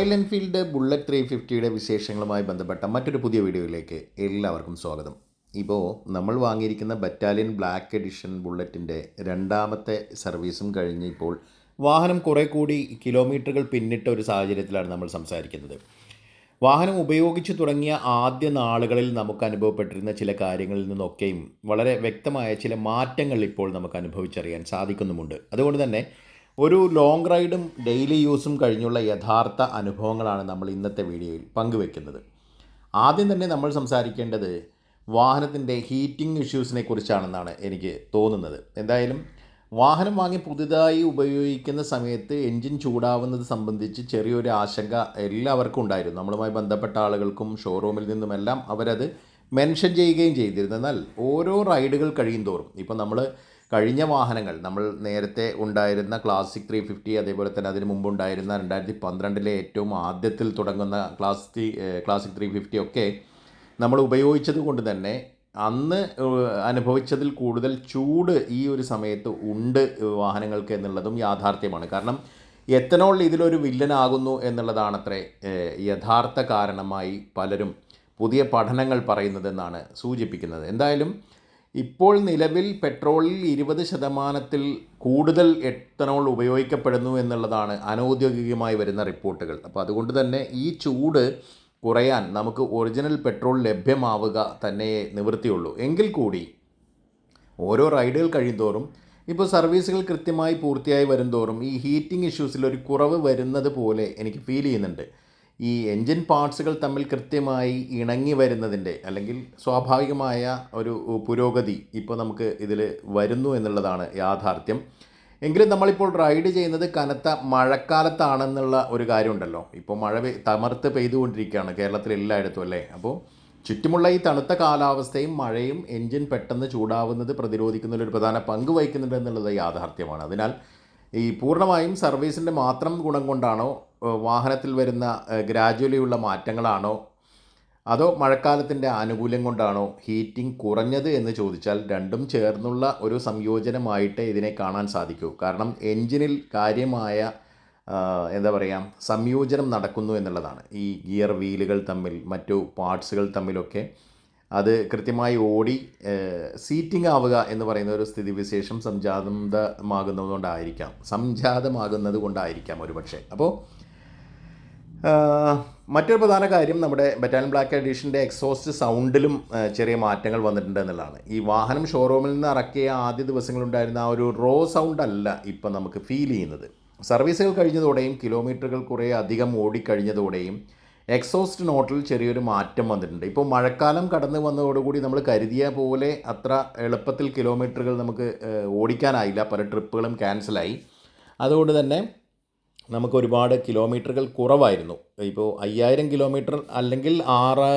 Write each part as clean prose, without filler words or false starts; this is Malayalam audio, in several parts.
റോയൽ എൻഫീൽഡ് ബുള്ളറ്റ് 350യുടെ വിശേഷങ്ങളുമായി ബന്ധപ്പെട്ട മറ്റൊരു പുതിയ വീഡിയോയിലേക്ക് എല്ലാവർക്കും സ്വാഗതം. ഇപ്പോൾ നമ്മൾ വാങ്ങിയിരിക്കുന്ന ബറ്റാലിയൻ ബ്ലാക്ക് എഡിഷൻ ബുള്ളറ്റിൻ്റെ രണ്ടാമത്തെ സർവീസും കഴിഞ്ഞ് ഇപ്പോൾ വാഹനം കുറേ കൂടി കിലോമീറ്ററുകൾ പിന്നിട്ട ഒരു സാഹചര്യത്തിലാണ് നമ്മൾ സംസാരിക്കുന്നത്. വാഹനം ഉപയോഗിച്ച് തുടങ്ങിയ ആദ്യ നാളുകളിൽ നമുക്ക് അനുഭവപ്പെട്ടിരുന്ന ചില കാര്യങ്ങളിൽ നിന്നൊക്കെയും വളരെ വ്യക്തമായ ചില മാറ്റങ്ങൾ ഇപ്പോൾ നമുക്ക് അനുഭവിച്ചറിയാൻ സാധിക്കുന്നുമുണ്ട്. അതുകൊണ്ട് തന്നെ ഒരു ലോങ് റൈഡും ഡെയിലി യൂസും കഴിഞ്ഞുള്ള യഥാർത്ഥ അനുഭവങ്ങളാണ് നമ്മൾ ഇന്നത്തെ വീഡിയോയിൽ പങ്കുവെക്കുന്നത്. ആദ്യം തന്നെ നമ്മൾ സംസാരിക്കേണ്ടത് വാഹനത്തിൻ്റെ ഹീറ്റിംഗ് ഇഷ്യൂസിനെ കുറിച്ചാണെന്നാണ് എനിക്ക് തോന്നുന്നത്. എന്തായാലും വാഹനം വാങ്ങി പുതുതായി ഉപയോഗിക്കുന്ന സമയത്ത് എൻജിൻ ചൂടാവുന്നത് സംബന്ധിച്ച് ചെറിയൊരു ആശങ്ക എല്ലാവർക്കും ഉണ്ടായിരുന്നു. നമ്മളുമായി ബന്ധപ്പെട്ട ആളുകൾക്കും ഷോറൂമിൽ നിന്നുമെല്ലാം അവരത് മെൻഷൻ ചെയ്യുകയും ചെയ്തിരുന്നു. എന്നാൽ ഓരോ റൈഡുകൾ കഴിയും തോറും ഇപ്പോൾ നമ്മൾ കഴിഞ്ഞ വാഹനങ്ങൾ നമ്മൾ നേരത്തെ ഉണ്ടായിരുന്ന ക്ലാസിക് 350, അതേപോലെ തന്നെ അതിന് മുമ്പുണ്ടായിരുന്ന 2012 ഏറ്റവും ആദ്യത്തിൽ തുടങ്ങുന്ന ക്ലാസിക് 350 ഒക്കെ നമ്മൾ ഉപയോഗിച്ചത് കൊണ്ട് തന്നെ അന്ന് അനുഭവിച്ചതിൽ കൂടുതൽ ചൂട് ഈ ഒരു സമയത്ത് ഉണ്ട് വാഹനങ്ങൾക്ക് എന്നുള്ളതും യാഥാർത്ഥ്യമാണ്. കാരണം എത്തനോൾ ഇതിലൊരു വില്ലനാകുന്നു എന്നുള്ളതാണത്രേ യഥാർത്ഥ കാരണമായി പലരും പുതിയ പഠനങ്ങൾ പറയുന്നതെന്നാണ് സൂചിപ്പിക്കുന്നത്. എന്തായാലും ഇപ്പോൾ നിലവിൽ പെട്രോളിൽ 20% കൂടുതൽ എത്തനോൾ ഉപയോഗിക്കപ്പെടുന്നു എന്നുള്ളതാണ് അനൗദ്യോഗികമായി വരുന്ന റിപ്പോർട്ടുകൾ. അപ്പോൾ അതുകൊണ്ട് തന്നെ ഈ ചൂട് കുറയാൻ നമുക്ക് ഒറിജിനൽ പെട്രോൾ ലഭ്യമാവുക തന്നെ നിവൃത്തിയുള്ളൂ. എങ്കിൽ കൂടി ഓരോ റൈഡുകൾ കഴിയുന്തോറും ഇപ്പോൾ സർവീസുകൾ കൃത്യമായി പൂർത്തിയായി വരുംതോറും ഈ ഹീറ്റിംഗ് ഇഷ്യൂസിൽ ഒരു കുറവ് വരുന്നത് പോലെ എനിക്ക് ഫീൽ ചെയ്യുന്നുണ്ട്. ഈ എൻജിൻ പാർട്സുകൾ തമ്മിൽ കൃത്യമായി ഇണങ്ങി വരുന്നതിൻ്റെ അല്ലെങ്കിൽ സ്വാഭാവികമായ ഒരു പുരോഗതി ഇപ്പോൾ നമുക്ക് ഇതിൽ വരുന്നു എന്നുള്ളതാണ് യാഥാർത്ഥ്യം. എങ്കിലും നമ്മളിപ്പോൾ റൈഡ് ചെയ്യുന്നത് കനത്ത മഴക്കാലത്താണെന്നുള്ള ഒരു കാര്യമുണ്ടല്ലോ. ഇപ്പോൾ മഴ തമർത്ത് പെയ്തുകൊണ്ടിരിക്കുകയാണ് കേരളത്തിൽ എല്ലായിടത്തും അല്ലേ. അപ്പോൾ ചുറ്റുമുള്ള ഈ തണുത്ത കാലാവസ്ഥയും മഴയും എൻജിൻ പെട്ടെന്ന് ചൂടാവുന്നത് പ്രതിരോധിക്കുന്നതിലൊരു പ്രധാന പങ്ക് വഹിക്കുന്നുണ്ട് എന്നുള്ളത് യാഥാർത്ഥ്യമാണ്. അതിനാൽ ഈ പൂർണ്ണമായും സർവീസിൻ്റെ മാത്രം ഗുണം കൊണ്ടാണോ, വാഹനത്തിൽ വരുന്ന ഗ്രാജുവലിയുള്ള മാറ്റങ്ങളാണോ, അതോ മഴക്കാലത്തിൻ്റെ ആനുകൂല്യം കൊണ്ടാണോ ഹീറ്റിംഗ് കുറഞ്ഞത് എന്ന് ചോദിച്ചാൽ രണ്ടും ചേർന്നുള്ള ഒരു സംയോജനമായിട്ടേ ഇതിനെ കാണാൻ സാധിക്കൂ. കാരണം എൻജിനിൽ കാര്യമായ സംയോജനം നടക്കുന്നു എന്നുള്ളതാണ്. ഈ ഗിയർ വീലുകൾ തമ്മിൽ മറ്റു പാർട്സുകൾ തമ്മിലൊക്കെ അത് കൃത്യമായി ഓടി സീറ്റിംഗ് ആവുക എന്ന് പറയുന്ന ഒരു സ്ഥിതിവിശേഷം സംജാതമാകുന്നത് കൊണ്ടായിരിക്കാം ഒരുപക്ഷെ. അപ്പോൾ മറ്റൊരു പ്രധാന കാര്യം നമ്മുടെ ബറ്റാലിയൻ ബ്ലാക്ക് എഡിഷൻ്റെ എക്സോസ്റ്റ് സൗണ്ടിലും ചെറിയ മാറ്റങ്ങൾ വന്നിട്ടുണ്ട് എന്നുള്ളതാണ്. ഈ വാഹനം ഷോറൂമിൽ നിന്ന് ഇറക്കിയ ആദ്യ ദിവസങ്ങളുണ്ടായിരുന്ന ആ ഒരു റോ സൗണ്ട് അല്ല ഇപ്പം നമുക്ക് ഫീൽ ചെയ്യുന്നത്. സർവീസുകൾ കഴിഞ്ഞതോടെയും കിലോമീറ്ററുകൾ കുറേ അധികം ഓടിക്കഴിഞ്ഞതോടെയും എക്സോസ്റ്റ് നോട്ടിൽ ചെറിയൊരു മാറ്റം വന്നിട്ടുണ്ട്. ഇപ്പോൾ മഴക്കാലം കടന്നു വന്നതോടുകൂടി നമ്മൾ കരുതിയ പോലെ അത്ര എളുപ്പത്തിൽ കിലോമീറ്ററുകൾ നമുക്ക് ഓടിക്കാനായില്ല. പല ട്രിപ്പുകളും ക്യാൻസലായി. അതുകൊണ്ട് തന്നെ നമുക്ക് ഒരുപാട് കിലോമീറ്ററുകൾ കുറവായിരുന്നു. ഇപ്പോൾ 5000 കിലോമീറ്റർ അല്ലെങ്കിൽ 6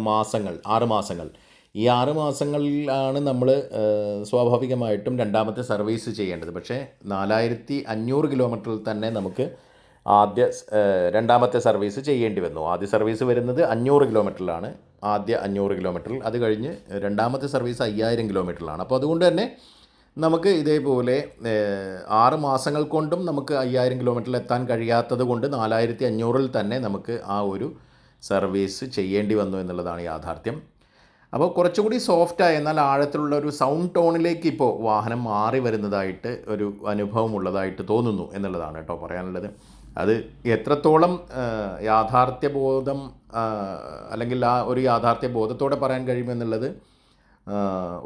മാസങ്ങൾ ഈ 6 മാസങ്ങളിലാണ് നമ്മൾ സ്വാഭാവികമായിട്ടും രണ്ടാമത്തെ സർവീസ് ചെയ്യേണ്ടത്. പക്ഷേ 4500 കിലോമീറ്ററിൽ തന്നെ നമുക്ക് രണ്ടാമത്തെ സർവീസ് ചെയ്യേണ്ടി വന്നു. ആദ്യ സർവീസ് വരുന്നത് 500 കിലോമീറ്ററിലാണ്. ആദ്യ 500 കിലോമീറ്ററിൽ, അത് കഴിഞ്ഞ് രണ്ടാമത്തെ സർവീസ് 5000 കിലോമീറ്ററിലാണ്. അപ്പോൾ അതുകൊണ്ട് തന്നെ നമുക്ക് ഇതേപോലെ 6 മാസങ്ങൾ കൊണ്ടും നമുക്ക് 5000 കിലോമീറ്ററിൽ എത്താൻ കഴിയാത്തത് കൊണ്ട് 4500 തന്നെ നമുക്ക് ആ ഒരു സർവീസ് ചെയ്യേണ്ടി വന്നു എന്നുള്ളതാണ് യാഥാർത്ഥ്യം. അപ്പോൾ കുറച്ചുകൂടി സോഫ്റ്റായ എന്നാൽ ആഴത്തിലുള്ള ഒരു സൗണ്ട് ടോണിലേക്ക് ഇപ്പോൾ വാഹനം മാറി വരുന്നതായിട്ട് ഒരു അനുഭവം ഉള്ളതായിട്ട് തോന്നുന്നു എന്നുള്ളതാണ് കേട്ടോ പറയാനുള്ളത്. അത് എത്രത്തോളം യാഥാർത്ഥ്യബോധം അല്ലെങ്കിൽ ആ ഒരു യാഥാർത്ഥ്യബോധത്തോടെ പറയാൻ കഴിയുമെന്നുള്ളത്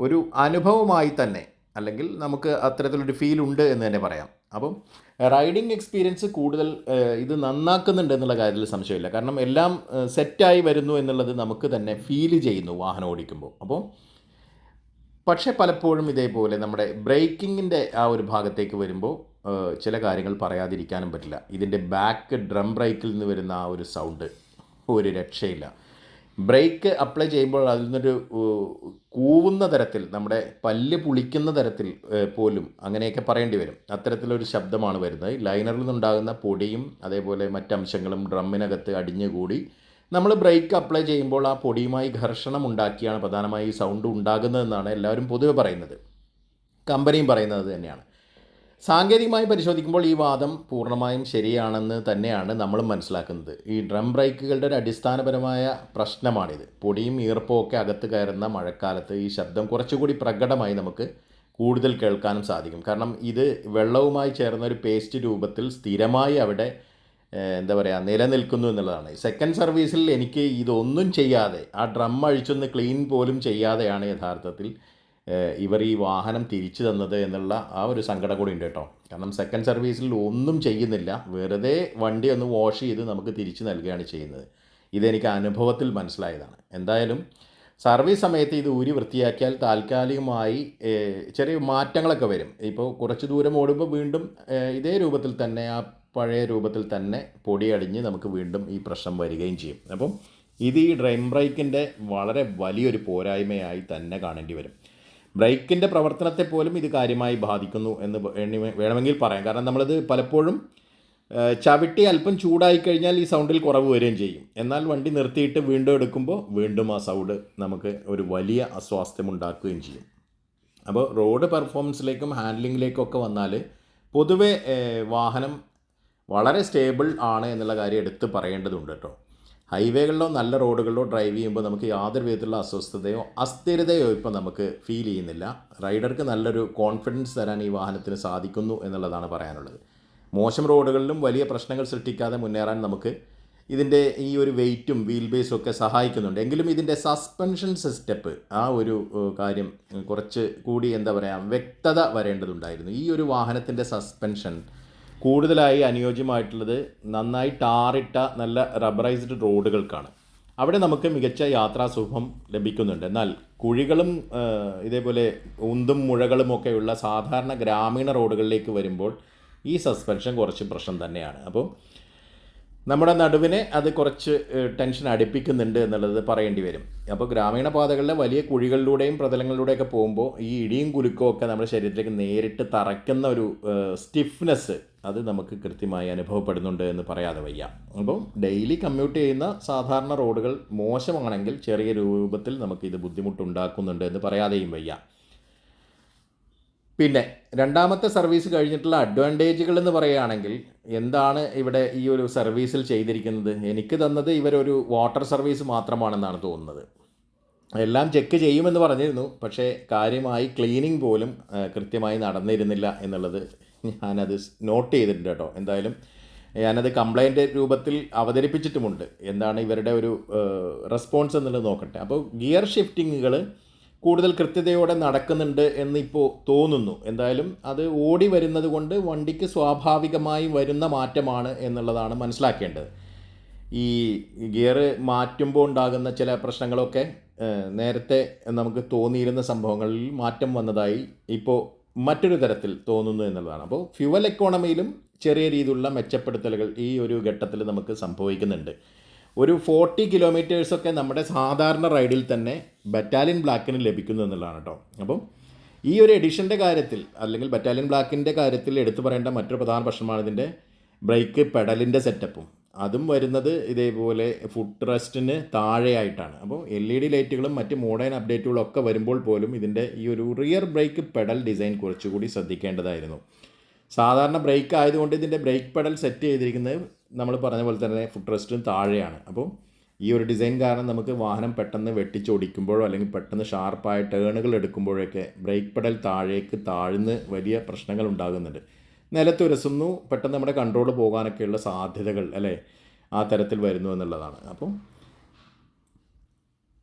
ഒരു അനുഭവമായി തന്നെ, അല്ലെങ്കിൽ നമുക്ക് അത്തരത്തിലൊരു ഫീൽ ഉണ്ട് എന്ന് തന്നെ പറയാം. അപ്പം റൈഡിങ് എക്സ്പീരിയൻസ് കൂടുതൽ ഇത് നന്നാക്കുന്നുണ്ട് എന്നുള്ള കാര്യത്തിൽ സംശയമില്ല. കാരണം എല്ലാം സെറ്റായി വരുന്നു എന്നുള്ളത് നമുക്ക് തന്നെ ഫീൽ ചെയ്യുന്നു വാഹനം ഓടിക്കുമ്പോൾ. അപ്പോൾ പക്ഷേ പലപ്പോഴും ഇതേപോലെ നമ്മുടെ ബ്രേക്കിങ്ങിൻ്റെ ആ ഒരു ഭാഗത്തേക്ക് വരുമ്പോൾ ചില കാര്യങ്ങൾ പറയാതിരിക്കാനും പറ്റില്ല. ഇതിൻ്റെ ബാക്ക് ഡ്രം ബ്രേക്കിൽ നിന്ന് വരുന്ന ആ ഒരു സൗണ്ട് ഒരു രക്ഷയില്ല. ബ്രേക്ക് അപ്ലൈ ചെയ്യുമ്പോൾ അതിൽ നിന്നൊരു കൂവുന്ന തരത്തിൽ, നമ്മുടെ പല്ല് പുളിക്കുന്ന തരത്തിൽ പോലും അങ്ങനെയൊക്കെ പറയേണ്ടി വരും. അത്തരത്തിലൊരു ശബ്ദമാണ് വരുന്നത്. ലൈനറിൽ നിന്നുണ്ടാകുന്ന പൊടിയും അതേപോലെ മറ്റംശങ്ങളും ഡ്രമ്മിനകത്ത് അടിഞ്ഞുകൂടി നമ്മൾ ബ്രേക്ക് അപ്ലൈ ചെയ്യുമ്പോൾ ആ പൊടിയുമായി ഘർഷണം ഉണ്ടാക്കിയാണ് പ്രധാനമായി ഈ സൗണ്ട് ഉണ്ടാകുന്നതെന്നാണ് എല്ലാവരും പൊതുവെ പറയുന്നത്. കമ്പനിയും പറയുന്നത് തന്നെയാണ്. സാങ്കേതികമായി പരിശോധിക്കുമ്പോൾ ഈ വാദം പൂർണ്ണമായും ശരിയാണെന്ന് തന്നെയാണ് നമ്മളും മനസ്സിലാക്കുന്നത്. ഈ ഡ്രം ബ്രേക്കുകളുടെ ഒരു അടിസ്ഥാനപരമായ പ്രശ്നമാണിത്. പൊടിയും ഈർപ്പവും ഒക്കെ അകത്ത് കയറുന്ന മഴക്കാലത്ത് ഈ ശബ്ദം കുറച്ചുകൂടി പ്രകടമായി നമുക്ക് കൂടുതൽ കേൾക്കാനും സാധിക്കും. കാരണം ഇത് വെള്ളവുമായി ചേർന്ന ഒരു പേസ്റ്റ് രൂപത്തിൽ സ്ഥിരമായി അവിടെ എന്താ പറയുക നിലനിൽക്കുന്നു എന്നുള്ളതാണ്. സെക്കൻഡ് സർവീസിൽ എനിക്ക് ഇതൊന്നും ചെയ്യാതെ ആ ഡ്രം അഴിച്ചൊന്ന് ക്ലീൻ പോലും ചെയ്യാതെയാണ് യഥാർത്ഥത്തിൽ ഇവർ ഈ വാഹനം തിരിച്ചു തന്നത് എന്നുള്ള ആ ഒരു സങ്കടം കൂടി ഉണ്ട് കേട്ടോ. കാരണം സെക്കൻഡ് സർവീസിൽ ഒന്നും ചെയ്യുന്നില്ല, വെറുതെ വണ്ടി ഒന്ന് വാഷ് ചെയ്ത് നമുക്ക് തിരിച്ചു നൽകുകയാണ് ചെയ്യുന്നത്. ഇതെനിക്ക് അനുഭവത്തിൽ മനസ്സിലായതാണ്. എന്തായാലും സർവീസ് സമയത്ത് ഇത് ഊരി വൃത്തിയാക്കിയാൽ താൽക്കാലികമായി ചെറിയ മാറ്റങ്ങളൊക്കെ വരും. ഇപ്പോൾ കുറച്ച് ദൂരം ഓടുമ്പോൾ വീണ്ടും ഇതേ രൂപത്തിൽ തന്നെ ആ പഴയ രൂപത്തിൽ തന്നെ പൊടിയടിഞ്ഞ് നമുക്ക് വീണ്ടും ഈ പ്രശ്നം വരികയും ചെയ്യും. അപ്പം ഇത് ഈ ഡ്രം ബ്രേക്കിൻ്റെ വളരെ വലിയൊരു പോരായ്മയായി തന്നെ കാണേണ്ടി വരും. ബ്രേക്കിൻ്റെ പ്രവർത്തനത്തെ പോലും ഇത് കാര്യമായി ബാധിക്കുന്നു എന്ന് വേണമെങ്കിൽ പറയാം. കാരണം നമ്മളിത് പലപ്പോഴും ചവിട്ടി അല്പം ചൂടായി കഴിഞ്ഞാൽ ഈ സൗണ്ടിൽ കുറവ് വരികയും ചെയ്യും. എന്നാൽ വണ്ടി നിർത്തിയിട്ട് വീണ്ടും എടുക്കുമ്പോൾ വീണ്ടും ആ സൗണ്ട് നമുക്ക് ഒരു വലിയ അസ്വാസ്ഥ്യം ഉണ്ടാക്കുകയും ചെയ്യും. അപ്പോൾ റോഡ് പെർഫോമൻസിലേക്കും ഹാൻഡ്ലിങ്ങിലേക്കും ഒക്കെ വന്നാൽ പൊതുവെ വാഹനം വളരെ സ്റ്റേബിൾ ആണ് എന്നുള്ള കാര്യം എടുത്ത് പറയേണ്ടതുണ്ട് കേട്ടോ. ഹൈവേകളിലോ നല്ല റോഡുകളിലോ ഡ്രൈവ് ചെയ്യുമ്പോൾ നമുക്ക് യാതൊരു വിധത്തിലുള്ള അസ്വസ്ഥതയോ അസ്ഥിരതയോ ഇപ്പോൾ നമുക്ക് ഫീൽ ചെയ്യുന്നില്ല. റൈഡർക്ക് നല്ലൊരു കോൺഫിഡൻസ് തരാൻ ഈ വാഹനത്തിന് സാധിക്കുന്നു എന്നുള്ളതാണ് പറയാനുള്ളത്. മോശം റോഡുകളിലും വലിയ പ്രശ്നങ്ങൾ സൃഷ്ടിക്കാതെ മുന്നേറാൻ നമുക്ക് ഇതിൻ്റെ ഈ ഒരു വെയിറ്റും വീൽ ബേസും ഒക്കെ സഹായിക്കുന്നുണ്ട്. എങ്കിലും ഇതിൻ്റെ സസ്പെൻഷൻ സിസ്റ്റപ്പ് ആ ഒരു കാര്യം കുറച്ച് കൂടി എന്താ പറയുക വ്യക്തത വരേണ്ടതുണ്ടായിരുന്നു. ഈ ഒരു വാഹനത്തിൻ്റെ സസ്പെൻഷൻ കൂടുതലായി അനുയോജ്യമായിട്ടുള്ളത് നന്നായി ടാറിട്ട നല്ല റബ്ബറൈസ്ഡ് റോഡുകൾക്കാണ്. അവിടെ നമുക്ക് മികച്ച യാത്രാസുഖം ലഭിക്കുന്നുണ്ട്. എന്നാൽ കുഴികളും ഇതേപോലെ ഉന്തും മുഴകളുമൊക്കെയുള്ള സാധാരണ ഗ്രാമീണ റോഡുകളിലേക്ക് വരുമ്പോൾ ഈ സസ്പെൻഷൻ കുറച്ച് പ്രശ്നം തന്നെയാണ്. അപ്പോൾ നമ്മുടെ നടുവിനെ അത് കുറച്ച് ടെൻഷൻ അടുപ്പിക്കുന്നുണ്ട് എന്നുള്ളത് പറയേണ്ടി വരും. അപ്പോൾ ഗ്രാമീണ പാതകളിലെ വലിയ കുഴികളിലൂടെയും പ്രതലങ്ങളിലൂടെയൊക്കെ പോകുമ്പോൾ ഈ ഇടിയും കുലുക്കവും ഒക്കെ നമ്മുടെ ശരീരത്തിലേക്ക് നേരിട്ട് തറയ്ക്കുന്ന ഒരു സ്റ്റിഫ്നെസ് അത് നമുക്ക് കൃത്യമായി അനുഭവപ്പെടുന്നുണ്ട് എന്ന് പറയാതെ വയ്യ. അപ്പോൾ ഡെയിലി കമ്മ്യൂട്ട് ചെയ്യുന്ന സാധാരണ റോഡുകൾ മോശമാണെങ്കിൽ ചെറിയ രൂപത്തിൽ നമുക്കിത് ബുദ്ധിമുട്ടുണ്ടാക്കുന്നുണ്ട് എന്ന് പറയാതെയും വയ്യ. പിന്നെ രണ്ടാമത്തെ സർവീസ് കഴിഞ്ഞിട്ടുള്ള അഡ്വാൻറ്റേജുകൾ എന്ന് പറയുകയാണെങ്കിൽ എന്താണ് ഇവിടെ ഈ ഒരു സർവീസിൽ ചെയ്തിരിക്കുന്നത്? എനിക്ക് തന്നത് ഇവരൊരു വാട്ടർ സർവീസ് മാത്രമാണെന്നാണ് തോന്നുന്നത്. എല്ലാം ചെക്ക് ചെയ്യുമെന്ന് പറഞ്ഞിരുന്നു, പക്ഷേ കാര്യമായി ക്ലീനിങ് പോലും കൃത്യമായി നടന്നിരുന്നില്ല എന്നുള്ളത് ഞാനത് നോട്ട് ചെയ്തിട്ടുണ്ട് കേട്ടോ. എന്തായാലും ഞാനത് കംപ്ലൈൻറ്റ് രൂപത്തിൽ അവതരിപ്പിച്ചിട്ടുമുണ്ട്. എന്താണ് ഇവരുടെ ഒരു റെസ്പോൺസ് എന്നുള്ളത് നോക്കട്ടെ. അപ്പോൾ ഗിയർ ഷിഫ്റ്റിങ്ങുകൾ കൂടുതൽ കൃത്യതയോടെ നടക്കുന്നുണ്ട് എന്നിപ്പോൾ തോന്നുന്നു. എന്തായാലും അത് ഓടി വരുന്നത് കൊണ്ട് വണ്ടിക്ക് സ്വാഭാവികമായി വരുന്ന മാറ്റമാണ് എന്നുള്ളതാണ് മനസ്സിലാക്കേണ്ടത്. ഈ ഗിയർ മാറ്റുമ്പോൾ ഉണ്ടാകുന്ന ചില പ്രശ്നങ്ങളൊക്കെ നേരത്തെ നമുക്ക് തോന്നിയിരുന്ന സംഭവങ്ങളിൽ മാറ്റം വന്നതായി ഇപ്പോൾ മറ്റൊരു തരത്തിൽ തോന്നുന്നു എന്നുള്ളതാണ്. അപ്പോൾ ഫ്യുവൽ എക്കോണമിയിലും ചെറിയ രീതിയിലുള്ള മെച്ചപ്പെടുത്തലുകൾ ഈ ഒരു ഘട്ടത്തിൽ നമുക്ക് സംഭവിക്കുന്നുണ്ട്. ഒരു 40 കിലോമീറ്റേഴ്സൊക്കെ നമ്മുടെ സാധാരണ റൈഡിൽ തന്നെ ബറ്റാലിയൻ ബ്ലാക്കിന് ലഭിക്കുന്നു എന്നുള്ളതാണ് കേട്ടോ. അപ്പം ഈ ഒരു എഡിഷൻ്റെ കാര്യത്തിൽ അല്ലെങ്കിൽ ബറ്റാലിയൻ ബ്ലാക്കിൻ്റെ കാര്യത്തിൽ എടുത്തു പറയേണ്ട മറ്റൊരു പ്രധാന പ്രശ്നമാണ് ഇതിൻ്റെ ബ്രേക്ക് പെഡലിൻ്റെ സെറ്റപ്പും. അതും വരുന്നത് ഇതേപോലെ ഫുട് റെസ്റ്റിന് താഴെയായിട്ടാണ്. അപ്പോൾ LED ലൈറ്റുകളും മറ്റ് മോഡേൺ അപ്ഡേറ്റുകളും ഒക്കെ വരുമ്പോൾ പോലും ഇതിൻ്റെ ഈ ഒരു റിയർ ബ്രേക്ക് പെഡൽ ഡിസൈൻ കുറച്ചുകൂടി ശ്രദ്ധിക്കേണ്ടതായിരുന്നു. സാധാരണ ബ്രേക്ക് ആയതുകൊണ്ട് ഇതിൻ്റെ ബ്രേക്ക് പെഡൽ സെറ്റ് ചെയ്തിരിക്കുന്നത് നമ്മൾ പറഞ്ഞ പോലെ തന്നെ ഫുട് റെസ്റ്റിന് താഴെയാണ്. അപ്പോൾ ഈ ഒരു ഡിസൈൻ കാരണം നമുക്ക് വാഹനം പെട്ടെന്ന് വെട്ടിച്ചോടിക്കുമ്പോഴോ അല്ലെങ്കിൽ പെട്ടെന്ന് ഷാർപ്പായ ടേണുകൾ എടുക്കുമ്പോഴൊക്കെ ബ്രേക്ക് പെഡൽ താഴേക്ക് താഴ്ന്ന് വലിയ പ്രശ്നങ്ങൾ ഉണ്ടാകുന്നുണ്ട്. നിലത്തുരസുന്നു, പെട്ടെന്ന് നമ്മുടെ കൺട്രോൾ പോകാനൊക്കെയുള്ള സാധ്യതകൾ അല്ലേ ആ തരത്തിൽ വരുന്നു എന്നുള്ളതാണ്. അപ്പോൾ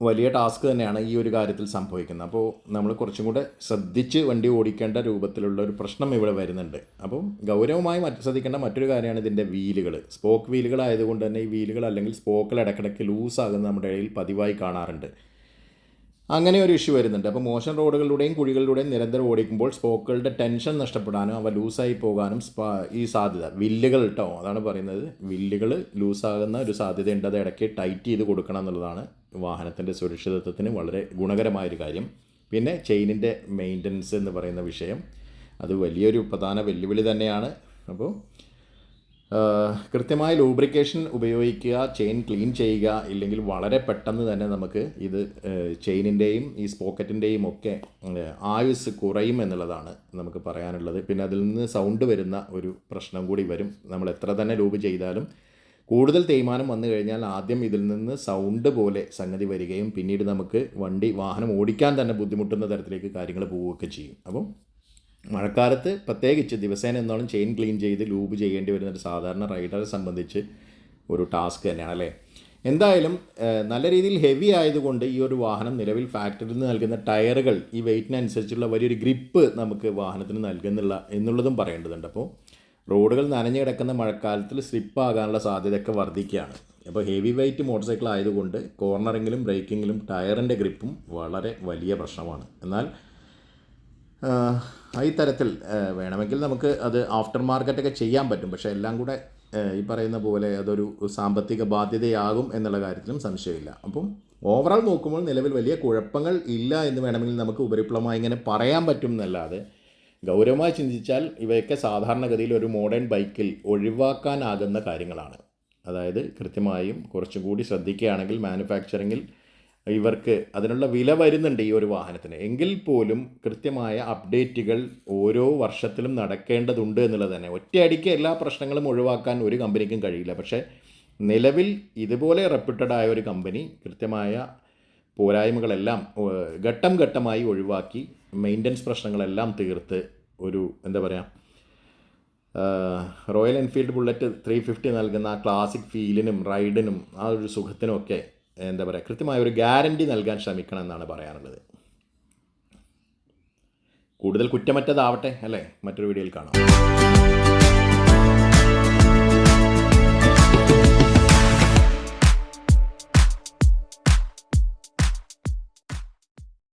വലിയ ടാസ്ക് തന്നെയാണ് ഈ ഒരു കാര്യത്തിൽ സംഭവിക്കുന്നത്. അപ്പോൾ നമ്മൾ കുറച്ചും കൂടെ ശ്രദ്ധിച്ച് വണ്ടി ഓടിക്കേണ്ട രൂപത്തിലുള്ള ഒരു പ്രശ്നം ഇവിടെ വരുന്നുണ്ട്. അപ്പോൾ ഗൗരവമായി ശ്രദ്ധിക്കേണ്ട മറ്റൊരു കാര്യമാണ് ഇതിൻ്റെ വീലുകൾ. സ്പോക്ക് വീലുകളായതുകൊണ്ട് തന്നെ ഈ വീലുകൾ അല്ലെങ്കിൽ സ്പോക്കുകൾ ഇടയ്ക്കിടയ്ക്ക് ലൂസാകുന്നത് നമ്മുടെ ഇടയിൽ പതിവായി കാണാറുണ്ട്. അങ്ങനെ ഒരു ഇഷ്യൂ വരുന്നുണ്ട്. അപ്പോൾ മോശം റോഡുകളിലൂടെയും കുഴികളിലൂടെയും നിരന്തരം ഓടിക്കുമ്പോൾ സ്പോക്കുകളുടെ ടെൻഷൻ നഷ്ടപ്പെടാനും അവ ലൂസായി പോകാനും ഈ സാധ്യത വില്ലുകൾ കേട്ടോ അതാണ് പറയുന്നത്, വില്ലുകൾ ലൂസാകുന്ന ഒരു സാധ്യതയുണ്ട്. അത് ഇടയ്ക്ക് ടൈറ്റ് ചെയ്ത് കൊടുക്കണം എന്നുള്ളതാണ് വാഹനത്തിൻ്റെ സുരക്ഷിതത്വത്തിന് വളരെ ഗുണകരമായൊരു കാര്യം. പിന്നെ ചെയിനിൻ്റെ മെയിൻ്റനൻസ് എന്ന് പറയുന്ന വിഷയം അത് വലിയൊരു പ്രധാന വെല്ലുവിളി തന്നെയാണ്. അപ്പോൾ കൃത്യമായ ലൂബ്രിക്കേഷൻ ഉപയോഗിക്കുക, ചെയിൻ ക്ലീൻ ചെയ്യുക, ഇല്ലെങ്കിൽ വളരെ പെട്ടെന്ന് തന്നെ നമുക്ക് ഇത് ചെയിനിൻ്റെയും ഈ സ്പോക്കറ്റിൻ്റെയും ഒക്കെ ആയുസ് കുറയും എന്നുള്ളതാണ് നമുക്ക് പറയാനുള്ളത്. പിന്നെ അതിൽ നിന്ന് സൗണ്ട് വരുന്ന ഒരു പ്രശ്നം കൂടി വരും. നമ്മൾ എത്ര തന്നെ ലൂബ് ചെയ്താലും കൂടുതൽ തേയ്മാനം വന്നു കഴിഞ്ഞാൽ ആദ്യം ഇതിൽ നിന്ന് സൗണ്ട് പോലെ സംഗതി വരികയും പിന്നീട് നമുക്ക് വാഹനം ഓടിക്കാൻ തന്നെ ബുദ്ധിമുട്ടുന്ന തരത്തിലേക്ക് കാര്യങ്ങൾ പോവുകയൊക്കെ ചെയ്യും. അപ്പം മഴക്കാലത്ത് പ്രത്യേകിച്ച് ദിവസേന എന്നോളം ചെയിൻ ക്ലീൻ ചെയ്ത് ലൂബ് ചെയ്യേണ്ടി വരുന്ന ഒരു സാധാരണ റൈഡറെ സംബന്ധിച്ച് ഒരു ടാസ്ക് തന്നെയാണ് അല്ലേ. എന്തായാലും നല്ല രീതിയിൽ ഹെവി ആയതുകൊണ്ട് ഈ ഒരു വാഹനം നിലവിൽ ഫാക്ടറിയിൽ നിന്ന് നൽകുന്ന ടയറുകൾ ഈ വെയ്റ്റിനനുസരിച്ചുള്ള വലിയൊരു ഗ്രിപ്പ് നമുക്ക് വാഹനത്തിന് എന്നുള്ളതും പറയേണ്ടതുണ്ട്. അപ്പോൾ റോഡുകൾ നനഞ്ഞു കിടക്കുന്ന മഴക്കാലത്തിൽ സ്ലിപ്പാകാനുള്ള സാധ്യതയൊക്കെ വർദ്ധിക്കുകയാണ്. അപ്പോൾ ഹെവി വെയ്റ്റ് മോട്ടോർ സൈക്കിൾ ആയതുകൊണ്ട് കോർണറിങ്ങിലും ബ്രേക്കിങ്ങിലും ടയറിൻ്റെ ഗ്രിപ്പും വളരെ വലിയ പ്രശ്നമാണ്. എന്നാൽ ഈ തരത്തിൽ വേണമെങ്കിൽ നമുക്ക് അത് ആഫ്റ്റർ മാർക്കറ്റൊക്കെ ചെയ്യാൻ പറ്റും. പക്ഷേ എല്ലാം കൂടെ ഈ പറയുന്ന പോലെ അതൊരു സാമ്പത്തിക ബാധ്യതയാകും എന്നുള്ള കാര്യത്തിലും സംശയമില്ല. അപ്പം ഓവറോൾ നോക്കുമ്പോൾ നിലവിൽ വലിയ കുഴപ്പങ്ങൾ ഇല്ല എന്ന് വേണമെങ്കിൽ നമുക്ക് ഉപരിപ്ലവമായി ഇങ്ങനെ പറയാൻ പറ്റും എന്നല്ലാതെ ഗൗരവമായി ചിന്തിച്ചാൽ ഇവയൊക്കെ സാധാരണഗതിയിൽ ഒരു മോഡേൺ ബൈക്കിൽ ഒഴിവാക്കാനാകുന്ന കാര്യങ്ങളാണ്. അതായത് കൃത്യമായും കുറച്ചും കൂടി ശ്രദ്ധിക്കുകയാണെങ്കിൽ മാനുഫാക്ചറിങ്ങിൽ ഇവർക്ക് അതിനുള്ള വില വരുന്നുണ്ട് ഈ ഒരു വാഹനത്തിന്. എങ്കിൽ പോലും കൃത്യമായ അപ്ഡേറ്റുകൾ ഓരോ വർഷത്തിലും നടക്കേണ്ടതുണ്ട് എന്നുള്ളത് തന്നെ. ഒറ്റയടിക്ക് എല്ലാ പ്രശ്നങ്ങളും ഒഴിവാക്കാൻ ഒരു കമ്പനിക്കും കഴിയില്ല. പക്ഷേ നിലവിൽ ഇതുപോലെ റെപ്യൂട്ടഡ് ആയ ഒരു കമ്പനി കൃത്യമായ പോരായ്മകളെല്ലാം ഘട്ടം ഘട്ടമായി ഒഴിവാക്കി മെയിൻ്റനൻസ് പ്രശ്നങ്ങളെല്ലാം തീർത്ത് ഒരു എന്താ പറയുക, റോയൽ എൻഫീൽഡ് ബുള്ളറ്റ് 350 നൽകുന്ന ആ ക്ലാസിക് ഫീലിനും റൈഡിനും ആ ഒരു സുഖത്തിനും ഒക്കെ എന്താ പറയുക കൃത്യമായ ഒരു ഗ്യാരണ്ടി നൽകാൻ ശ്രമിക്കണം എന്നാണ് പറയാനുള്ളത്. കൂടുതൽ കുറ്റമറ്റതാവട്ടെ അല്ലേ. മറ്റൊരു വീഡിയോയിൽ കാണാം.